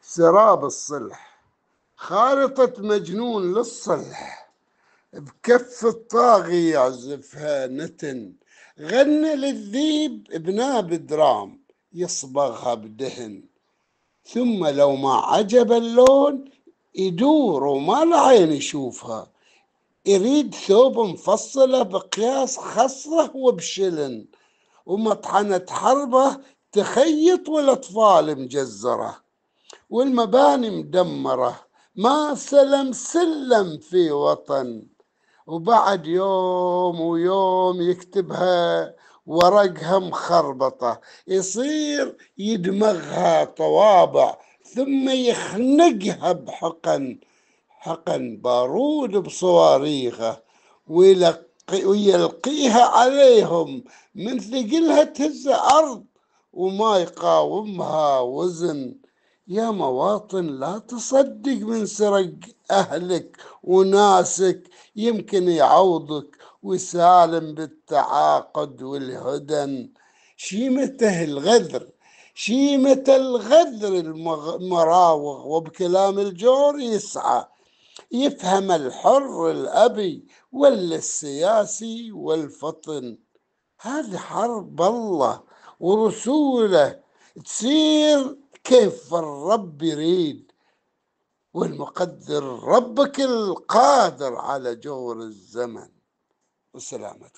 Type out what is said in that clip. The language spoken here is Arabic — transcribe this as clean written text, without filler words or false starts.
سراب الصلح، خارطة مجنون للصلح، بكف الطاغي يعزفها نتن، غنى للذيب بناب درام يصبغها بدهن، ثم لو ما عجب اللون يدور وما العين يشوفها، يريد ثوب مفصلة بقياس خصره وبشلن، ومطحنة حربه تخيط والأطفال مجزرة، والمباني مدمرة، ما سلم في وطن، وبعد يوم ويوم يكتبها ورقها مخربطة، يصير يدمغها طوابع ثم يخنقها حقن بارود بصواريخه، ويلقيها عليهم من ثقلها تهز أرض وما يقاومها وزن. يا مواطن لا تصدق من سرق أهلك وناسك، يمكن يعوضك ويسالم بالتعاقد والهدن. شيمته الغدر، شيمة الغدر المراوغ، وبكلام الجور يسعى، يفهم الحر الأبي ولا السياسي والفطن. هذه حرب الله ورسوله تصير كيف الرب يريد، والمقدر ربك القادر على جور الزمن. وسلامتكم.